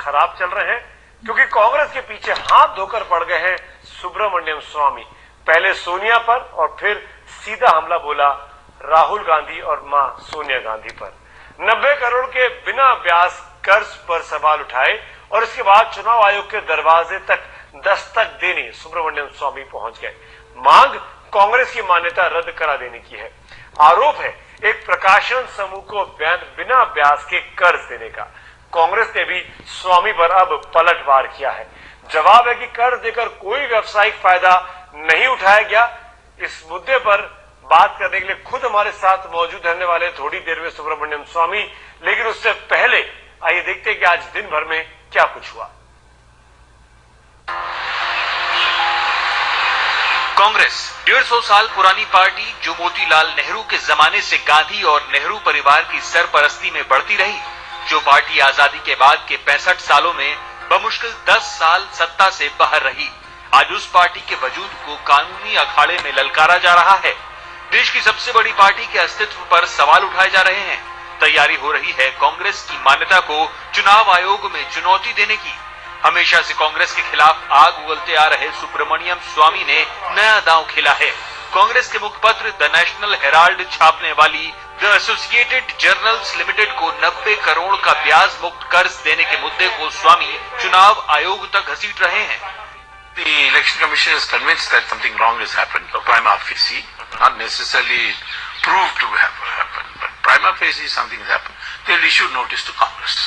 खराब चल रहे हैं, क्योंकि कांग्रेस के पीछे हाथ धोकर पड़ गए हैं सुब्रमण्यम स्वामी। पहले सोनिया पर और फिर सीधा हमला बोला राहुल गांधी और मां सोनिया गांधी पर। 90 करोड़ के बिना ब्याज कर्ज पर सवाल उठाए और इसके बाद चुनाव आयोग के दरवाजे तक दस्तक देने सुब्रमण्यम स्वामी पहुंच गए। मांग कांग्रेस की मान्यता रद्द करा देने की है। आरोप है एक प्रकाशन समूह को बिना ब्याज के कर्ज देने का। कांग्रेस ने भी स्वामी पर अब पलटवार किया है। जवाब है कि कर्ज देकर कोई व्यावसायिक फायदा नहीं उठाया गया। इस मुद्दे पर बात करने के लिए खुद हमारे साथ मौजूद रहने वाले थोड़ी देर में सुब्रमण्यम स्वामी, लेकिन उससे पहले आइए देखते हैं कि आज दिन भर में क्या कुछ हुआ। कांग्रेस 150 साल पुरानी पार्टी जो मोतीलाल नेहरू के जमाने से गांधी और नेहरू परिवार की सरपरस्ती में बढ़ती रही, जो पार्टी आजादी के बाद के 65 सालों में बमुश्किल 10 साल सत्ता से बाहर रही, आज उस पार्टी के वजूद को कानूनी अखाड़े में ललकारा जा रहा है। देश की सबसे बड़ी पार्टी के अस्तित्व पर सवाल उठाए जा रहे हैं। तैयारी हो रही है कांग्रेस की मान्यता को चुनाव आयोग में चुनौती देने की। हमेशा से कांग्रेस के खिलाफ आग उगलते आ रहे सुब्रमण्यम स्वामी ने नया दांव खेला है। कांग्रेस के मुखपत्र द नेशनल हेराल्ड छापने वाली द एसोसिएटेड जर्नल्स लिमिटेड को 90 करोड़ का ब्याज मुक्त कर्ज देने के मुद्दे को स्वामी चुनाव आयोग तक घसीट रहे हैं। The election commission is convinced that something wrong has happened. Prima facie, not necessarily proved to have happened, but prima facie something has happened. They'll issue notice to Congress.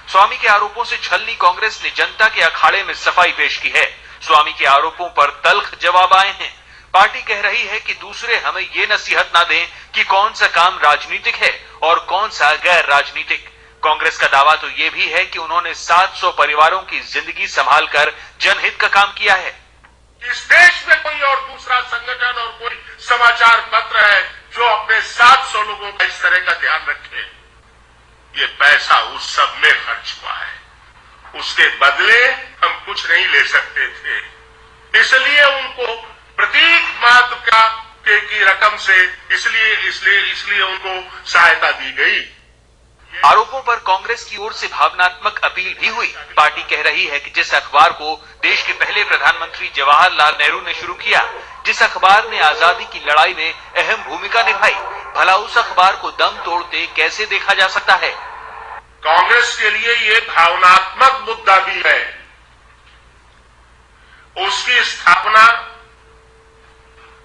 स्वामी के आरोपों से छलनी कांग्रेस ने जनता के अखाड़े में सफाई पेश की है। स्वामी के आरोपों पर तल्ख जवाब आए हैं। पार्टी कह रही है कि दूसरे हमें ये नसीहत ना दें कि कौन सा काम राजनीतिक है और कौन सा गैर राजनीतिक। कांग्रेस का दावा तो ये भी है कि उन्होंने 700 परिवारों की जिंदगी संभालकर जनहित का काम किया है। इस देश में कोई और दूसरा संगठन और कोई समाचार पत्र है जो अपने 700 लोगों का इस तरह का ध्यान रखे? ये पैसा उस सब में खर्च हुआ है, उसके बदले हम कुछ नहीं ले सकते थे, इसलिए उनको प्रतीक मात्र की रकम से इसलिए उनको सहायता दी गई। आरोपों पर कांग्रेस की ओर से भावनात्मक अपील भी हुई। पार्टी कह रही है कि जिस अखबार को देश के पहले प्रधानमंत्री जवाहरलाल नेहरू ने शुरू किया, जिस अखबार ने आजादी की लड़ाई में अहम भूमिका निभाई, भला उस अखबार को दम तोड़ते कैसे देखा जा सकता है? कांग्रेस के लिए ये भावनात्मक मुद्दा भी है। उसकी स्थापना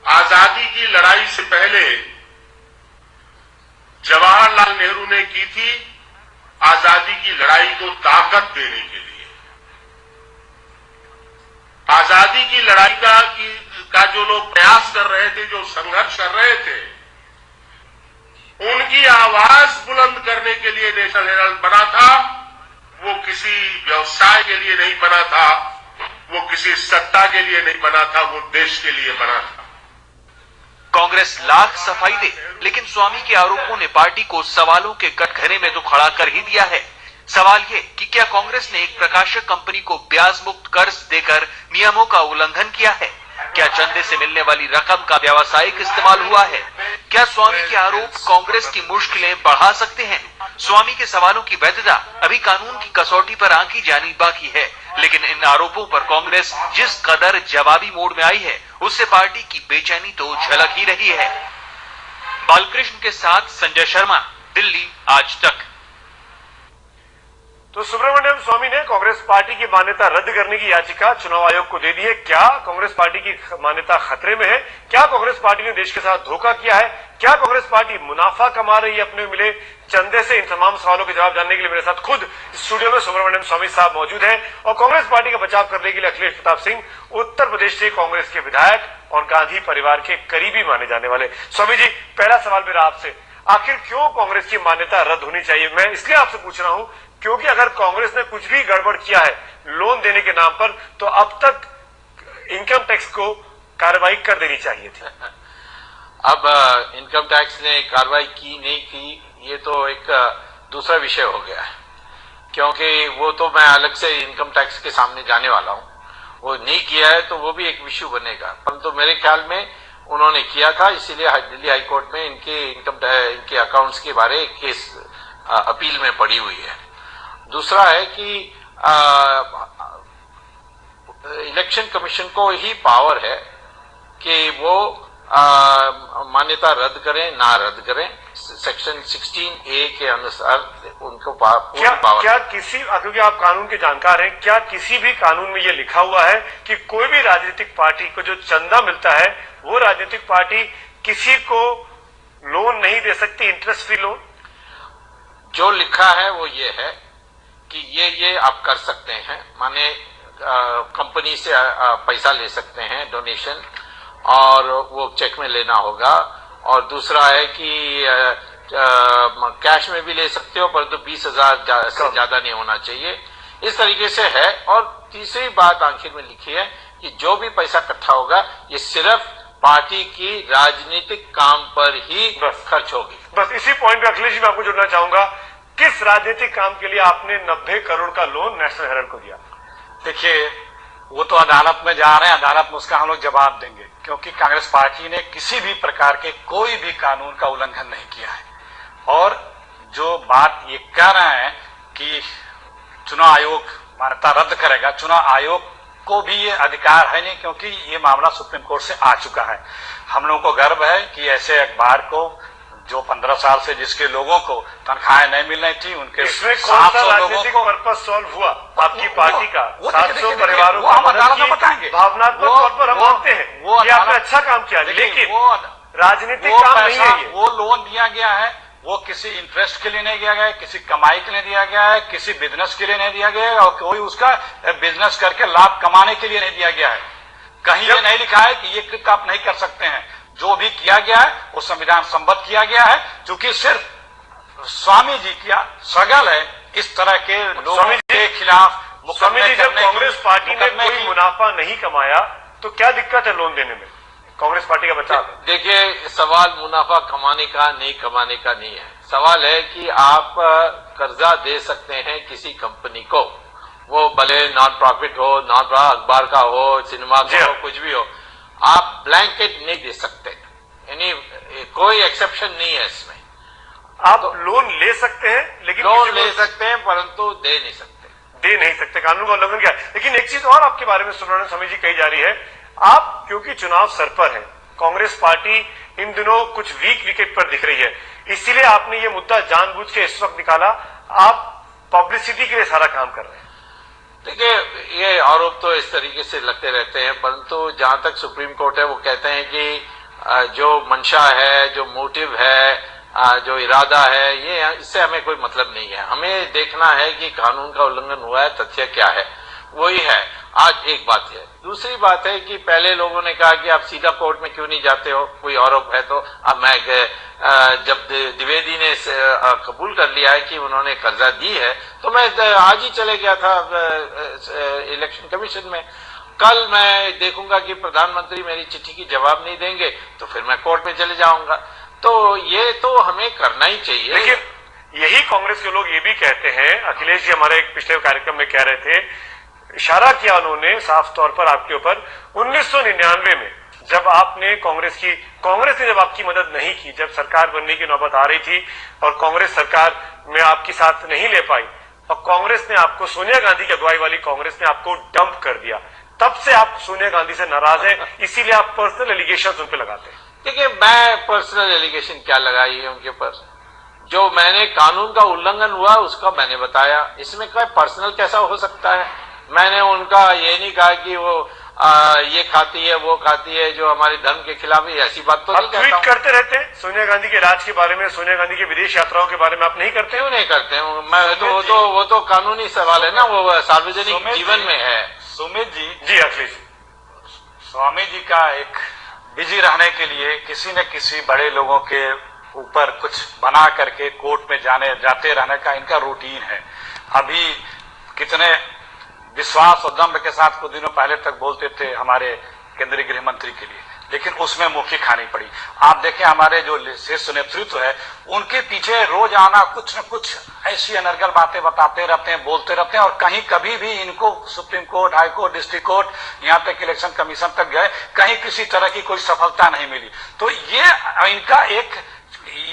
आजादी की लड़ाई से पहले जवाहरलाल नेहरू ने की थी, आजादी की लड़ाई को ताकत देने के लिए। आजादी की लड़ाई का जो लोग प्रयास कर रहे थे, जो संघर्ष कर रहे थे, उनकी आवाज बुलंद करने के लिए नेशनल हेराल्ड बना था। वो किसी व्यवसाय के लिए नहीं बना था, वो किसी सत्ता के लिए नहीं बना था, वो देश के लिए बना था। कांग्रेस लाख सफाई दे, लेकिन स्वामी के आरोपों ने पार्टी को सवालों के कटघरे में तो खड़ा कर ही दिया है। सवाल ये कि क्या कांग्रेस ने एक प्रकाशक कंपनी को ब्याज मुक्त कर्ज देकर नियमों का उल्लंघन किया है? क्या चंदे से मिलने वाली रकम का व्यावसायिक इस्तेमाल हुआ है? क्या स्वामी के आरोप कांग्रेस की मुश्किलें बढ़ा सकते हैं? स्वामी के सवालों की वैधता अभी कानून की कसौटी पर आंकी जानी बाकी है, लेकिन इन आरोपों पर कांग्रेस जिस कदर जवाबी मोड में आई है, उससे पार्टी की बेचैनी तो झलक ही रही है। बालकृष्ण के साथ संजय शर्मा, दिल्ली आज तक। तो सुब्रमण्यम स्वामी ने कांग्रेस पार्टी की मान्यता रद्द करने की याचिका चुनाव आयोग को दे दी है। क्या कांग्रेस पार्टी की मान्यता खतरे में है? क्या कांग्रेस पार्टी ने देश के साथ धोखा किया है? क्या कांग्रेस पार्टी मुनाफा कमा रही है अपने मिले चंदे से? इन तमाम सवालों के जवाब जानने के लिए मेरे साथ खुद स्टूडियो में सुब्रमण्यम स्वामी साहब मौजूद हैं और कांग्रेस पार्टी का बचाव करने के लिए अखिलेश प्रताप सिंह, उत्तर प्रदेश से कांग्रेस के विधायक और गांधी परिवार के करीबी माने जाने वाले। स्वामी जी, पहला सवाल मेरा आपसे, आखिर क्यों कांग्रेस की मान्यता रद्द होनी चाहिए? मैं इसलिए आपसे पूछ रहा हूं क्योंकि अगर कांग्रेस ने कुछ भी गड़बड़ किया है लोन देने के नाम पर, तो अब तक इनकम टैक्स को कार्रवाई कर देनी चाहिए थी। अब इनकम टैक्स ने कार्रवाई की नहीं की, ये तो एक दूसरा विषय हो गया है, क्योंकि वो तो मैं अलग से इनकम टैक्स के सामने जाने वाला हूं। वो नहीं किया है तो वो भी एक इश्यू बनेगा, परंतु मेरे ख्याल में उन्होंने किया था, इसीलिए दिल्ली हाईकोर्ट में इनके अकाउंट्स के बारे केस अपील में पड़ी हुई है। दूसरा है कि इलेक्शन कमीशन को ही पावर है कि वो मान्यता रद्द करें ना रद्द करें। सेक्शन 16A के अनुसार उनको पूरी पावर। क्या किसी, क्योंकि आप कानून के जानकार हैं, क्या किसी भी कानून में ये लिखा हुआ है कि कोई भी राजनीतिक पार्टी को जो चंदा मिलता है वो राजनीतिक पार्टी किसी को लोन नहीं दे सकती, इंटरेस्ट फ्री लोन? जो लिखा है वो ये है कि ये आप कर सकते हैं, माने कंपनी से पैसा ले सकते हैं डोनेशन, और वो चेक में लेना होगा। और दूसरा है कि कैश में भी ले सकते हो, परंतु 20,000 से ज्यादा नहीं होना चाहिए। इस तरीके से है। और तीसरी बात आखिर में लिखी है कि जो भी पैसा इकट्ठा होगा ये सिर्फ पार्टी की राजनीतिक काम पर ही खर्च होगी। बस इसी पॉइंट पे अखिलेश जी मैं आपको जुड़ना चाहूंगा, किस राजनीतिक काम के लिए आपने 90 करोड़ का लोन नेशनल हेराल्ड को दिया? देखिए, वो तो अदालत में जा रहे हैं, अदालत में उसका हम लोग जवाब देंगे, क्योंकि कांग्रेस पार्टी ने किसी भी प्रकार के कोई भी कानून का उल्लंघन नहीं किया है। और जो बात ये कह रहे हैं कि चुनाव आयोग मान्यता रद्द करेगा, चुनाव आयोग को भी ये अधिकार है नहीं, क्योंकि ये मामला सुप्रीम कोर्ट से आ चुका है। हम लोगों को गर्व है कि ऐसे अखबार को जो 15 साल से जिसके लोगों को तनख्वाहें नहीं मिल रही थी, उनके इसमें कौन सा राजनीतिक पर्पस सॉल्व हुआ आपकी पार्टी का? 700 परिवारों को हम अदालत में बताएंगे। भावनात्मक तौर पर हम मानते हैं कि आपने अच्छा काम किया, लेकिन राजनीतिक काम नहीं है ये। वो लोन दिया गया है, वो किसी इंटरेस्ट के लिए नहीं दिया गया है, किसी कमाई के लिए दिया गया है, किसी बिजनेस के लिए नहीं दिया गया है, और कोई उसका बिजनेस करके लाभ कमाने के लिए नहीं दिया गया है। कहीं ये नहीं लिखा है कि ये कृत्य आप नहीं कर सकते हैं। जो भी किया गया है वो संविधान सम्मत किया गया है, क्योंकि सिर्फ स्वामी जी का सगल है इस तरह के लोगों के खिलाफ। स्वामी जी, जब कांग्रेस पार्टी ने कोई मुनाफा नहीं कमाया तो क्या दिक्कत है लोन देने में? कांग्रेस पार्टी का बचाव। देखिए, सवाल मुनाफा कमाने का नहीं कमाने का नहीं है। सवाल है कि आप कर्जा दे सकते हैं किसी कंपनी को, वो भले नॉन प्रॉफिट हो, नॉन अखबार का हो, सिनेमा का हो, कुछ भी हो, आप ब्लैंकेट नहीं दे सकते। यानी कोई एक्सेप्शन नहीं है इसमें। आप लोन ले सकते हैं, लेकिन लोन ले सकते हैं परंतु दे नहीं सकते, कानून का उल्लंघन किया। लेकिन एक चीज और आपके बारे में सुब्रमण्यम स्वामी जी कही जा रही है, आप क्योंकि चुनाव सर पर है, कांग्रेस पार्टी इन दिनों कुछ वीक विकेट पर दिख रही है, इसीलिए आपने ये मुद्दा जानबूझ के इस वक्त निकाला। आप पब्लिसिटी के लिए सारा काम कर रहे हैं। देखिए, ये आरोप तो इस तरीके से लगते रहते हैं, परंतु जहां तक सुप्रीम कोर्ट है वो कहते हैं कि जो मंशा है, जो मोटिव है, जो इरादा है, ये इससे हमें कोई मतलब नहीं है। हमें देखना है कि कानून का उल्लंघन हुआ है, तथ्य क्या है, वही है। आज एक बात है। दूसरी बात है कि पहले लोगों ने कहा कि आप सीधा कोर्ट में क्यों नहीं जाते हो, कोई आरोप है तो। अब मैं जब द्विवेदी ने कबूल कर लिया है कि उन्होंने कर्जा दी है, तो मैं आज ही चले गया था इलेक्शन कमीशन में। कल मैं देखूंगा कि प्रधानमंत्री मेरी चिट्ठी की जवाब नहीं देंगे तो फिर मैं कोर्ट में चले जाऊंगा। तो ये तो हमें करना ही चाहिए। लेकिन यही कांग्रेस के लोग ये भी कहते हैं, अखिलेश जी हमारे एक पिछले कार्यक्रम में कह रहे थे, इशारा किया उन्होंने साफ तौर पर आपके ऊपर, 1999 में जब आपने कांग्रेस ने जब आपकी मदद नहीं की, जब सरकार बनने की नौबत आ रही थी और कांग्रेस सरकार में आपकी साथ नहीं ले पाई और कांग्रेस ने आपको, सोनिया गांधी की अगुवाई वाली कांग्रेस ने आपको डंप कर दिया, तब से आप सोनिया गांधी से नाराज हैं, इसीलिए आप पर्सनल एलिगेशन उन पर लगाते हैं। देखिए, मैं पर्सनल एलिगेशन क्या लगाई है उनके ऊपर? जो मैंने कानून का उल्लंघन हुआ उसका मैंने बताया, इसमें क्या पर्सनल कैसा हो सकता है? मैंने उनका ये नहीं कहा कि वो ये खाती है, वो खाती है, जो हमारे धर्म के खिलाफ है, ऐसी बात तो नहीं कहता। ट्वीट करते रहते हैं सोनिया गांधी के राज के बारे में, सोनिया गांधी की विदेश यात्राओं के बारे में आप नहीं करते? क्यों नहीं करते? मैं वो तो कानूनी सवाल है ना, वो सार्वजनिक जीवन में है। सुमित जी, अखिलेश, स्वामी जी का एक बिजी रहने के लिए किसी न किसी बड़े लोगों के ऊपर कुछ बना करके कोर्ट में जाते रहने का इनका रूटीन है। अभी कितने विश्वास और दम्भ के साथ कुछ दिनों पहले तक बोलते थे हमारे केंद्रीय गृह मंत्री के लिए, लेकिन उसमें मुक्की खानी पड़ी। आप देखें, हमारे जो शीर्ष नेतृत्व है उनके पीछे रोज आना कुछ न कुछ ऐसी अनर्गल बातें बताते रहते हैं, बोलते रहते हैं, और कहीं कभी भी इनको supreme court, high court, district court, यहाँ तक इलेक्शन कमीशन तक गए, कहीं किसी तरह की कोई सफलता नहीं मिली। तो ये इनका एक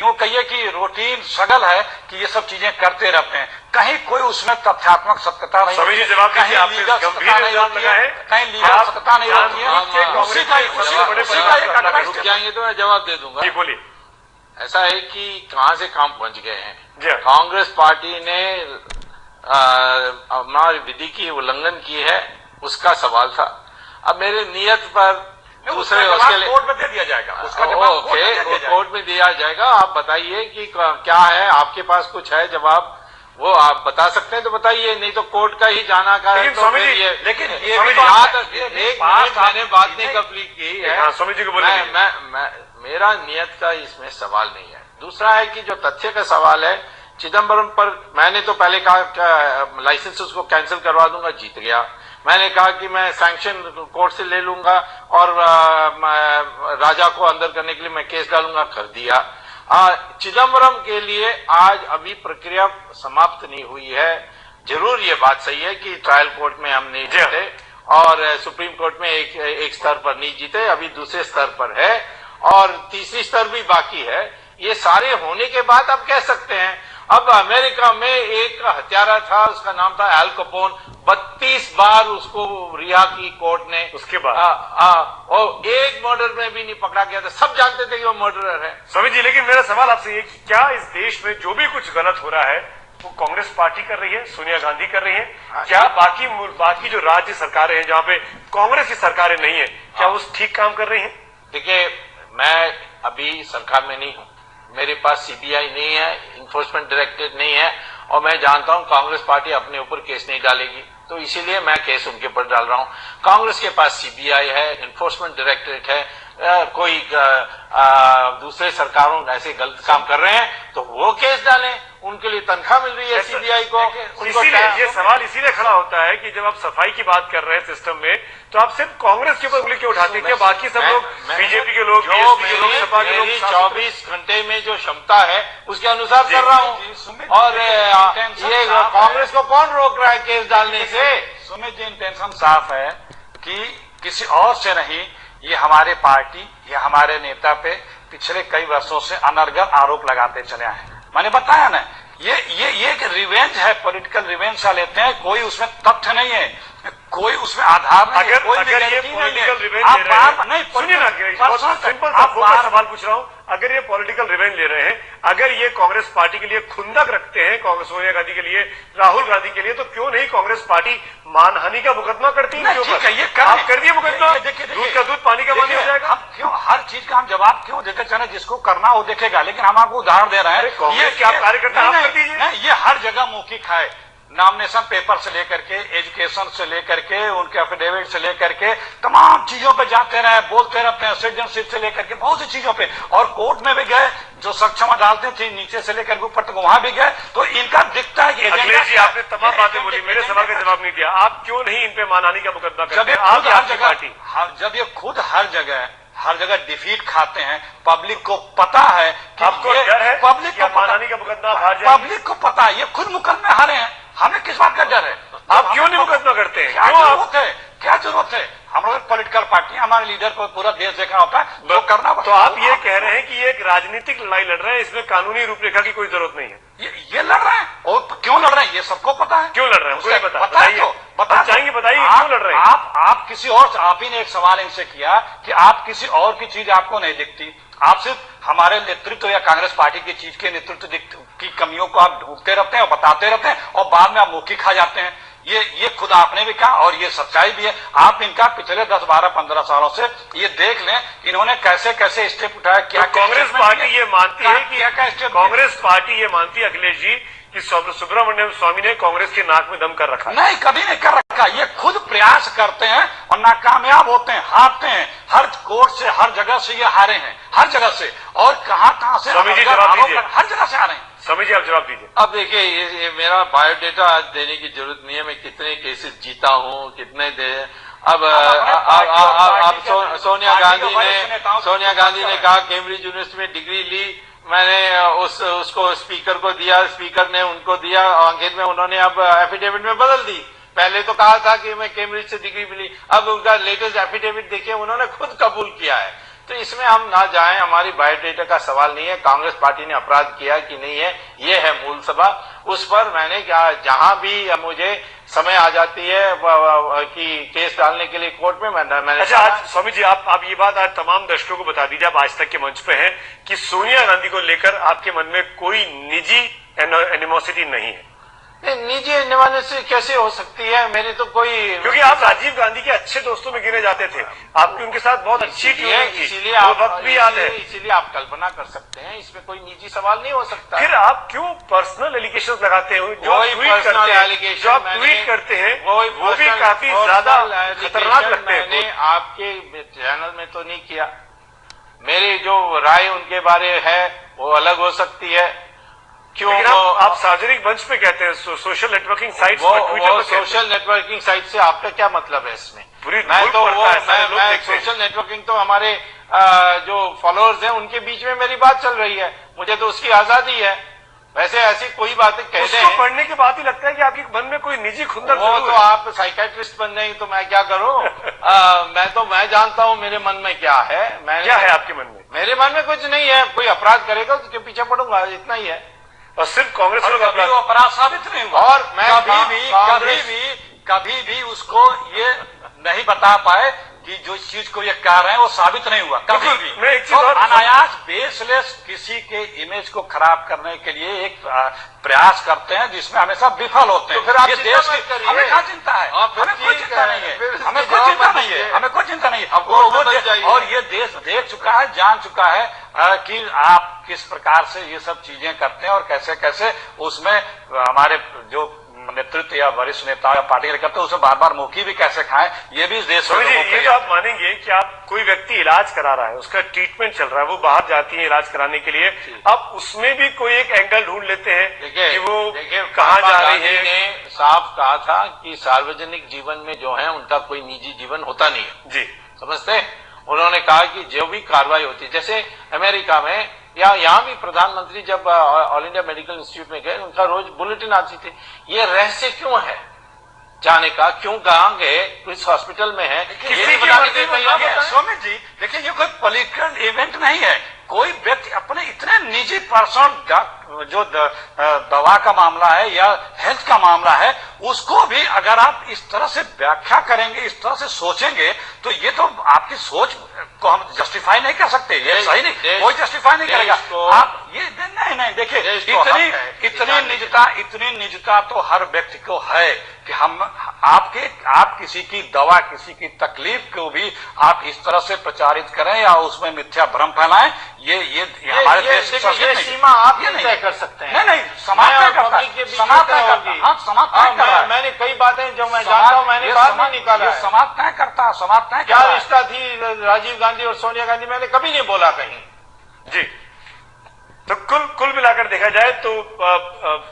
यूं कहिए कि रूटीन स्ट्रगल है कि ये सब चीजें करते रहते हैं, कहीं कोई उसमें तथ्यात्मक सत्यता नहीं स्वामी जी होती, जवाब कहीं दीजिए, आपने लीगल गंभीर सत्यता नहीं इल्जाम होती लगा है, है। कहीं लीगल सत्यता नहीं होती है, उसी का एक अगला रुक जाएंगे तो मैं जवाब दे दूंगा। जी बोलिए। ऐसा है कि कहां से काम पहुंच गए हैं। जी। कांग्रेस पार्टी ने हमारी विधि की उल्लंघन की है, उसका सवाल था। अब मेरे नियत पर दूसरे उसके लिए कोर्ट में दे दिया जाएगा, उसका जवाब कोर्ट में दे दिया जाएगा। कोर्ट में दिया जाएगा। आप बताइए कि क्या है, आपके पास कुछ है जवाब, वो आप बता सकते हैं तो बताइए, नहीं तो कोर्ट का ही जाना का है। लेकिन तो स्वामी फिर जी, ये लेकिन ये स्वामी भी जी, बात यहाँ है, तक ये भी एक बात मिनट मैंने आप- बात नहीं कंप्लीट की है। हाँ, स्वामी जी को बोलिए। मेरा नियत का इसमें सवाल नहीं है। दूसरा है कि जो तथ्य का सवाल है, चिदम्बरम पर मैंने तो पहले कहा लाइसेंस उसको कैंसिल करवा दूंगा, जीत गया। मैंने कहा कि मैं सैंक्शन कोर्ट से ले लूंगा और राजा को अंदर करने के लिए मैं केस डालूंगा, कर दिया। चिदम्बरम के लिए आज अभी प्रक्रिया समाप्त नहीं हुई है। जरूर ये बात सही है कि ट्रायल कोर्ट में हम नहीं जीते और सुप्रीम कोर्ट में एक स्तर पर नहीं जीते, अभी दूसरे स्तर पर है और तीसरी स्तर भी बाकी है। ये सारे होने के बाद आप कह सकते हैं। अब अमेरिका में एक हत्यारा था, उसका नाम था एल कपोन, 32 बार उसको रिहा की कोर्ट ने। उसके बाद और एक मर्डर में भी नहीं पकड़ा गया था, सब जानते थे कि वो मर्डरर है। स्वामी जी, लेकिन मेरा सवाल आपसे ये कि क्या इस देश में जो भी कुछ गलत हो रहा है वो कांग्रेस पार्टी कर रही है, सोनिया गांधी कर रही है? क्या बाकी जो राज्य सरकारें हैं जहां पे कांग्रेस की सरकारें नहीं है, क्या वो ठीक काम कर रही हैं? देखिए, मैं अभी सरकार में नहीं हूं, मेरे पास सीबीआई नहीं है, इन्फोर्समेंट डायरेक्टरेट नहीं है और मैं जानता हूं कांग्रेस पार्टी अपने ऊपर केस नहीं डालेगी, तो इसीलिए मैं केस उनके ऊपर डाल रहा हूं। कांग्रेस के पास सीबीआई है, इन्फोर्समेंट डायरेक्टरेट है, कोई दूसरे सरकारों ऐसे गलत काम कर रहे हैं तो वो केस डालें, उनके लिए तनख्वाह मिल रही है सीबीआई को। इसीलिए ये सवाल इसीलिए खड़ा होता है कि जब आप सफाई की बात कर रहे हैं सिस्टम में, तो आप सिर्फ कांग्रेस के ऊपर उंगली क्यों उठाते हैं? क्या बाकी सब लोग बीजेपी के लोग, बीएसपी के लोग, सपा के लोग? 24 घंटे में जो क्षमता है उसके अनुसार कर रहा हूं और ये कांग्रेस को कौन रोक रहा है केस डालने से? सुमित जी, इंटेंशन साफ है कि किसी और से नहीं, ये हमारे पार्टी या हमारे नेता पे पिछले कई वर्षों से अनर्गल आरोप लगाते चले आए हैं। मैंने बताया ना, ये एक रिवेंज है, पॉलिटिकल रिवेंज सा लेते हैं, कोई उसमें तथ्य नहीं है, कोई उसमें आधार नहीं है, कोई अगर ये गारंटी नहीं पॉलिटिकल है। रिवेंज आप ले रहे हैं, नहीं, सुनिए ना, सिंपल सा फोकस सवाल पूछ रहा हूं। अगर ये पॉलिटिकल रिवेंज ले रहे हैं, अगर ये कांग्रेस पार्टी के लिए खुंदक रखते हैं, कांग्रेस सोनिया गांधी के लिए, राहुल गांधी के लिए, तो क्यों नहीं कांग्रेस पार्टी मानहानि का मुकदमा करती है? ठीक है, ये आप कर दिए मुकदमा, देखिए, दूध का दूध पानी का पानी हो जाएगा। हम क्यों हर चीज का हम जवाब क्यों देते चले? जिसको करना वो देखेगा, लेकिन हम आपको उदाहरण दे रहे हैं। कांग्रेस के आप कार्यकर्ता आप कर दीजिए। ये हर जगह मौखिक है, नॉमिनेशन पेपर से लेकर के, एजुकेशन से लेकर के, उनके एफिडेविट से लेकर के, तमाम चीजों पे जाते रहे, बोलते रहते हैं, सिटीजनशिप से लेकर के बहुत सी चीजों पे, और कोर्ट में भी गए, जो सक्षम अदालतें थी नीचे से लेकर ऊपर तक वहां भी गए, तो इनका दिखता है कि अखिलेश जी, आपने तमाम बातें बोली, मेरे सवाल का जवाब नहीं दिया। आप क्यों नहीं इन पे मानहानि का मुकदमा करते हैं? आप हर आपकी जगह पार्टी, जब ये खुद हर जगह डिफीट खाते हैं, पब्लिक को पता है कि आपको डर है पब्लिक कि को आप मानहानि का मुकदमा हार जाएंगे? पब्लिक को पता है, ये खुद मुकदमे हारे हैं, हमें किस बात का डर है? आप क्यों नहीं मुकदमा करते हैं? क्या क्यों आप जरूरत है? क्या जरूरत है? हम लोग पॉलिटिकल पार्टी, हमारे लीडर को पूरा देश देखना होता है, जो करना। तो आप ये कह रहे हैं कि ये एक राजनीतिक लड़ाई लड़ रहे हैं, इसमें कानूनी रूपरेखा की कोई जरूरत नहीं है? ये लड़ रहे हैं, और क्यों लड़ रहे हैं ये सबको पता है। क्यों लड़ रहे हैं? हमको ये बताइए, हम चाहेंगे, बताइए क्यों लड़ रहे हैं? आप किसी और, आप ही ने एक सवाल इनसे किया कि आप किसी और की चीज आपको नहीं दिखती, आप सिर्फ हमारे नेतृत्व या कांग्रेस पार्टी की चीज के नेतृत्व की कमियों को आप ढूंढते रहते हैं और बताते रहते हैं, और बाद में आप मुक्की खा जाते हैं। ये खुद आपने भी कहा और ये सच्चाई भी है। आप इनका पिछले 10, 12, 15 सालों से ये देख लें, इन्होंने कैसे कैसे स्टेप उठाया। क्या कांग्रेस पार्टी ये मानती है कि क्या कांग्रेस पार्टी ये मानती है, अखिलेश जी, कि सुब्रमण्यम स्वामी ने कांग्रेस के नाक में दम कर रखा है? नहीं, कभी नहीं कर रखा। ये खुद प्रयास करते हैं और नाकामयाब होते हैं, हारते हैं। हर कोर्ट से, हर जगह से ये हारे हैं, हर जगह से, और कहां से स्वामी जी जवाब दीजिए। हर जगह से हारे हैं। स्वामी जी आप जवाब दीजिए। अब देखिए, ये मेरा बायोडेटा आज देने की जरूरत नहीं है, मैं कितने केसेस जीता हूँ, कितने दे। अब सोनिया गांधी ने कहा कैम्ब्रिज यूनिवर्सिटी में डिग्री ली, मैंने उसको स्पीकर को दिया, स्पीकर ने उनको दिया, अंकित में उन्होंने अब एफिडेविट में बदल दी। पहले तो कहा था कि मैं कैम्ब्रिज से डिग्री मिली, अब उनका लेटेस्ट एफिडेविट देखिए, उन्होंने खुद कबूल किया है। तो इसमें हम ना जाएं, हमारी बायोडेटा का सवाल नहीं है, कांग्रेस पार्टी ने अपराध किया कि नहीं है, ये है मूल सभा। उस पर मैंने क्या, जहां भी मुझे समय आ जाती है कि केस डालने के लिए कोर्ट में मैंने अच्छा, आज स्वामी जी आप ये बात आज तमाम दर्शकों को बता दीजिए, आप आज तक के मंच पे हैं, कि सोनिया गांधी को लेकर आपके मन में कोई निजी एनिमोसिटी नहीं है। निजी एनिमोसिटी कैसे हो सकती है? मेरी तो कोई, क्योंकि आप राजीव गांधी के अच्छे दोस्तों में गिने जाते थे, आपकी उनके साथ बहुत अच्छी ट्यूनिंग थी, इसीलिए वो आप वक्त भी याद है। इसीलिए आप कल्पना कर सकते हैं, इसमें कोई निजी सवाल नहीं हो सकता। फिर आप क्यों पर्सनल एलिगेशन लगाते हैं? जो आप ट्वीट करते हैं वो भी काफी ज्यादा खतरनाक लगते हैं। मैंने आपके चैनल में तो नहीं किया, मेरी जो राय उनके बारे है वो अलग हो सकती है। क्यों आप सार्वजनिक मंच पे कहते हैं, सोशल नेटवर्किंग साइट्स पर, ट्विटर पर सोशल नेटवर्किंग साइट से आपका क्या मतलब है इसमें? मैं तो सोशल नेटवर्किंग तो हमारे जो फॉलोअर्स हैं उनके बीच में मेरी बात चल रही है, मुझे तो उसकी आजादी है। वैसे ऐसी कोई बातें कहते हैं, पढ़ने के बाद ही लगता है कि आपके मन में कोई निजी खुंदक वो तो आप साइकेट्रिस्ट बन जाएंगे तो मैं क्या करूं? मैं जानता हूं मेरे मन में क्या है। क्या है आपके मन में? मेरे मन में कुछ नहीं है, कोई अपराध करेगा उसके पीछे पड़ूंगा, इतना ही है। और सिर्फ कांग्रेस लोग अपराध साबित नहीं हुआ, और मैं कभी भी उसको ये नहीं बता पाए कि जो चीज को ये कह रहे हैं वो साबित नहीं हुआ कभी भी। मैं एक चीज तो और अनायास बेसलेस किसी के इमेज को खराब करने के लिए एक प्रयास करते हैं जिसमें हमेशा विफल होते हैं। तो फिर आप ये देश की हमें क्या चिंता है? हमें कोई चिंता नहीं है, हमें कोई चिंता नहीं है, हमें कोई चिंता नहीं है। और ये देश देख चुका है, जान चुका है कि आप किस प्रकार से ये सब चीजें करते हैं और कैसे कैसे उसमें हमारे जो नेतृत्व या वरिष्ठ नेता या पार्टी करते हैं उसमें बार बार मुखी भी कैसे खाएं, ये भी देश में ये तो आप मानेंगे कि आप कोई व्यक्ति इलाज करा रहा है, उसका ट्रीटमेंट चल रहा है, वो बाहर जाती है इलाज कराने के लिए, अब उसमें भी कोई एक एंगल ढूंढ लेते हैं कि वो कहाँ जा रही है। ने साफ कहा था कि सार्वजनिक जीवन में जो है उनका कोई निजी जीवन होता नहीं है जी, समझते? उन्होंने कहा कि जो भी कार्रवाई होती है, जैसे अमेरिका में या यहाँ भी प्रधानमंत्री जब ऑल इंडिया मेडिकल इंस्टीट्यूट में गए, उनका रोज बुलेटिन आती थी। ये रहस्य क्यों है जाने का? क्यों कहाँ गए, किस हॉस्पिटल में है? स्वामी जी देखिए, ये कोई पॉलिटिकल इवेंट नहीं है। कोई व्यक्ति अपने इतने निजी पर्सनल जो दवा का मामला है या हेल्थ का मामला है, उसको भी अगर आप इस तरह से व्याख्या करेंगे, इस तरह से सोचेंगे, तो ये तो आपकी सोच को हम जस्टिफाई नहीं कर सकते। ये सही नहीं, कोई जस्टिफाई नहीं करेगा। आप ये नहीं देखिए, इतनी निजता तो हर व्यक्ति को है कि आप किसी की दवा, किसी की तकलीफ को भी आप इस तरह से प्रचारित करें या उसमें मिथ्या भ्रम फैलाएं, ये हमारे देश की सीमा आप ये तय कर सकते हैं। नहीं, समाज तय करता है, समाज तय करता है। समाज तय कर रहा है। मैंने कई बातें जो मैं जानता हूं मैंने बाहर नहीं निकाला है। समाज तय करता है, समाज तय क्या रिश्ता थी राजीव गांधी और सोनिया गांधी, मैंने कभी नहीं बोला कहीं। जी, तो कुल मिलाकर देखा जाए तो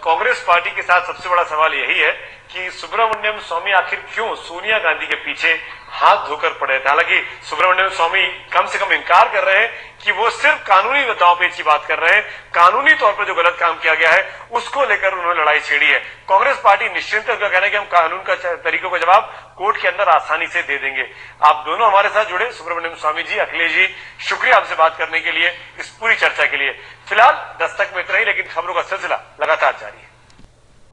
कांग्रेस पार्टी के साथ सबसे बड़ा सवाल यही है कि सुब्रमण्यम स्वामी आखिर क्यों सोनिया गांधी के पीछे हाथ धोकर पड़े थे। हालांकि सुब्रमण्यम स्वामी कम से कम इनकार कर रहे हैं कि वो सिर्फ कानूनी दांवपेच की बात कर रहे हैं, कानूनी तौर पर जो गलत काम किया गया है उसको लेकर उन्होंने लड़ाई छेड़ी है। कांग्रेस पार्टी निश्चिंत उनका कहना है कि हम कानून का तरीकों का जवाब कोर्ट के अंदर आसानी से दे देंगे। आप दोनों हमारे साथ जुड़े, सुब्रमण्यम स्वामी जी, अखिलेश जी, शुक्रिया आपसे बात करने के लिए, इस पूरी चर्चा के लिए। फिलहाल दस्तक में इतना ही, लेकिन खबरों का सिलसिला लगातार जारी है।